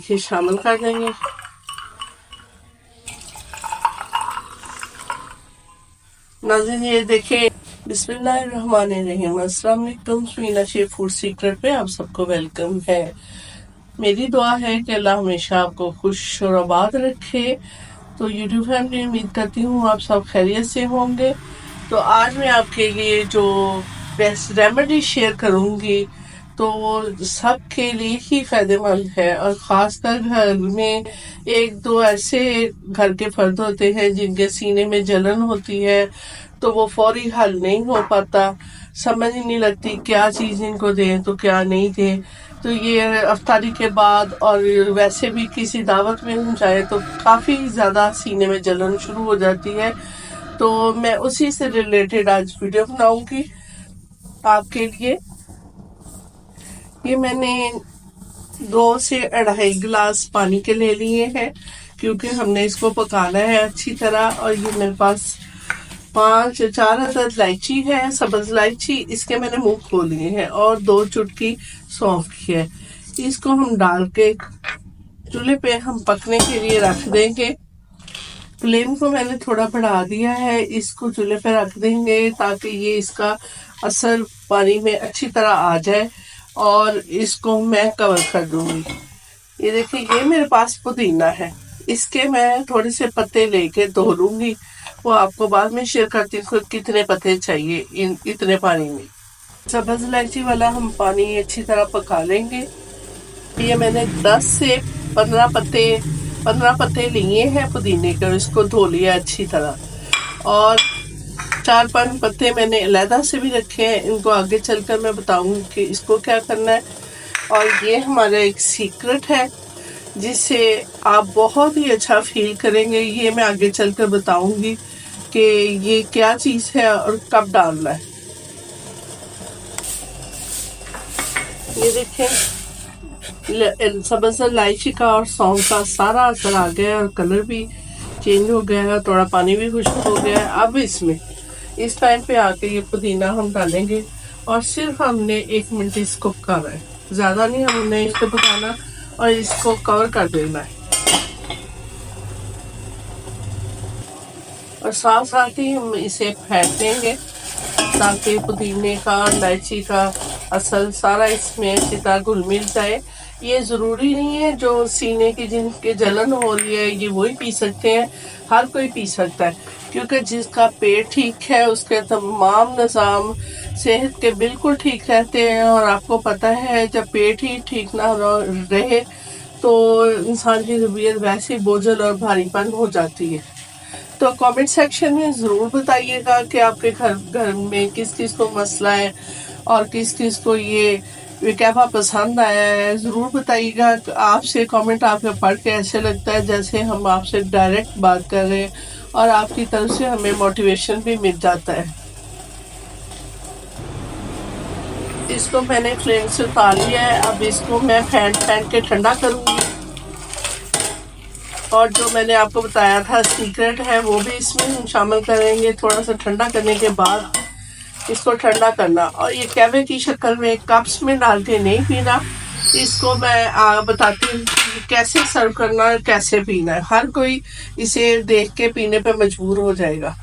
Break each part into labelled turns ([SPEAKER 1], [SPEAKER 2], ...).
[SPEAKER 1] इसे शामिल कर देंगे। नाज़रीन ये देखें, बिस्मिल्लाहिर्रहमानिर्रहीम, अस्सलाम वालेकुम। मीना शेफ फूड सीक्रेट पे आप सबको वेलकम है। मेरी दुआ है कि अल्लाह हमेशा आपको खुश और आबाद रखे। तो यूट्यूब फैमिली, उम्मीद करती हूँ आप सब खैरियत से होंगे। तो आज मैं आपके लिए जो बेस्ट रेमेडी शेयर करूँगी तो वो सबके लिए ही फायदेमंद है, और ख़ासकर घर में एक दो ऐसे घर के फर्द होते हैं जिनके सीने में जलन होती है, तो वो फौरी हल नहीं हो पाता, समझ ही नहीं लगती क्या चीज़ इनको दें तो क्या नहीं दें। तो ये अफ्तारी के बाद और वैसे भी किसी दावत में हम जाए तो काफ़ी ज़्यादा सीने में जलन शुरू हो जाती है। तो मैं उसी से रिलेटेड आज वीडियो बनाऊंगी आपके लिए। ये मैंने 2 से 2.5 गिलास पानी के ले लिए हैं, क्योंकि हमने इसको पकाना है अच्छी तरह। और ये मेरे पास 5 या 4 अदद इलायची है, सब्ज इलायची, इसके मैंने मुंह खोल लिए हैं, और 2 चुटकी सौंफ की है। इसको हम डाल के चूल्हे पे हम पकने के लिए रख देंगे। फ्लेम को मैंने थोड़ा बढ़ा दिया है, इसको चूल्हे पे रख देंगे ताकि ये इसका असर पानी में अच्छी तरह आ जाए, और इसको मैं कवर कर दूंगी। ये देखिए, ये मेरे पास पुदीना है, इसके मैं थोड़े से पत्ते लेके धो लूंगी। वो आपको बाद में शेयर करती हूँ कितने पत्ते चाहिए इतने पानी में। सब्ज इलायची वाला हम पानी अच्छी तरह पका लेंगे। ये मैंने 10 से 15 पत्ते लिए हैं पुदीने के, इसको धो लिया अच्छी तरह, और 4-5 पत्ते मैंने अलहदा से भी रखे हैं। इनको आगे चलकर मैं बताऊंगी कि इसको क्या करना है। और ये हमारा एक सीक्रेट है जिससे आप बहुत ही अच्छा फील करेंगे। ये मैं आगे चलकर बताऊंगी कि ये क्या चीज़ है और कब डालना है। ये देखें, सब्ज़ इलायची का और सौंफ का सारा असर आ गया है, और कलर भी चेंज हो गया है, थोड़ा पानी भी खुश्क हो गया है। अब इसमें इस टाइम पे आके ये पुदीना हम डालेंगे, और सिर्फ हमने 1 मिनट इसको पकाना है, ज़्यादा नहीं हमने इसको पकाना, और इसको कवर कर देना है। और साथ साथ ही हम इसे फेंट देंगे ताकि पुदीने का, इलायची का असर सारा इसमें अच्छी तरह घुल मिल जाए। ये ज़रूरी नहीं है जो सीने की जिनके जलन हो रही है ये वही पी सकते हैं, हर कोई पी सकता है, क्योंकि जिसका पेट ठीक है उसके तमाम निज़ाम सेहत के बिल्कुल ठीक रहते हैं। और आपको पता है जब पेट ही ठीक ना रहे तो इंसान की तबीयत वैसे बोझल और भारीपन हो जाती है। तो कमेंट सेक्शन में ज़रूर बताइएगा कि आपके घर में किस किस को मसला है और किस किस को ये विकल्प पसंद आया है। ज़रूर बताइएगा। आपसे कमेंट आपके पढ़ के ऐसे लगता है जैसे हम आपसे डायरेक्ट बात कर रहे हैं, और आपकी तरफ से हमें मोटिवेशन भी मिल जाता है। इसको मैंने फ्लेम से उतार लिया है। अब इसको मैं फेंट के ठंडा करूँगी, और जो मैंने आपको बताया था सीक्रेट है वो भी इसमें हम शामिल करेंगे। थोड़ा सा ठंडा करने के बाद इसको ठंडा करना, और ये कहवे की शक्ल में कप्स में डाल के नहीं पीना। इसको मैं बताती हूँ कि कैसे सर्व करना है, कैसे पीना है। हर कोई इसे देख के पीने पे मजबूर हो जाएगा।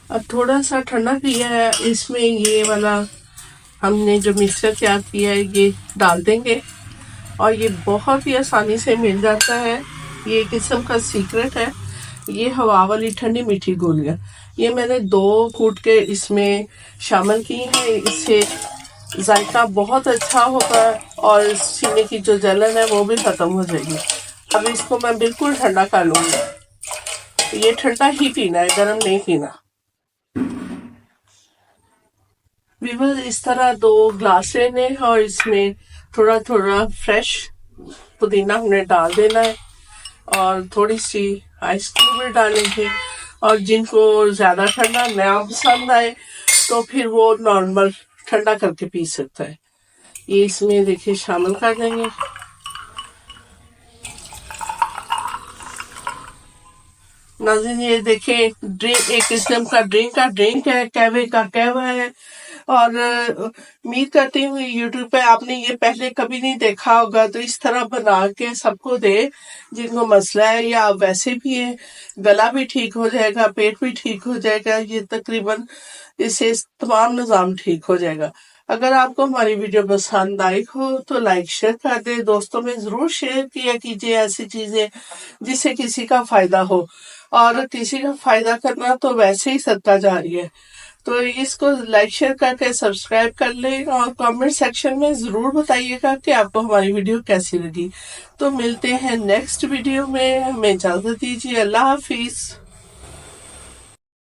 [SPEAKER 1] अब थोड़ा सा ठंडा किया है, इसमें ये वाला हमने जो मिक्सचर तैयार किया है ये डाल देंगे, और ये बहुत ही आसानी से मिल जाता है। ये किस्म का सीक्रेट है। ये हवा वाली ठंडी मीठी गोलियां, ये मैंने 2 कूट के इसमें शामिल की हैं। इससे जायका बहुत अच्छा होगा, और सीने की जो जलन है वो भी ख़त्म हो जाएगी। अब इसको मैं बिल्कुल ठंडा कर लूँगी। ये ठंडा ही पीना है, गर्म नहीं पीना। वीवर इस तरह 2 ग्लास लेने हैं, और इसमें थोड़ा थोड़ा फ्रेश पुदीना हमने डाल देना है, और थोड़ी सी आइसक्रीम भी डालेंगे। और जिनको ज़्यादा ठंडा ना पसंद आए तो फिर वो नॉर्मल ठंडा करके पी सकता है। ये इसमें देखिए शामिल कर देंगे। नाज़रीन ये देखें, ड्रिंक एक किस्म का ड्रिंक है, कहवे का कहवा है, और उम्मीद करती हूँ यूट्यूब पे आपने ये पहले कभी नहीं देखा होगा, तो इस तरह बना के सबको दे जिनको मसला है, या वैसे भी है गला भी ठीक हो जाएगा, पेट भी ठीक हो जाएगा, ये तकरीबन इससे तमाम निज़ाम ठीक हो जाएगा। अगर आपको हमारी वीडियो पसंद आई हो तो लाइक शेयर कर दे, दोस्तों में जरूर शेयर किया कीजिए ऐसी चीजें जिससे किसी का फायदा हो, और किसी का फायदा करना तो वैसे ही सदका जारी है। तो इसको लाइक शेयर करके सब्सक्राइब कर लें, और कमेंट सेक्शन में जरूर बताइएगा कि आपको हमारी वीडियो कैसी लगी। तो मिलते हैं नेक्स्ट वीडियो में, हमें इजाजत दीजिए, अल्लाह हाफिज।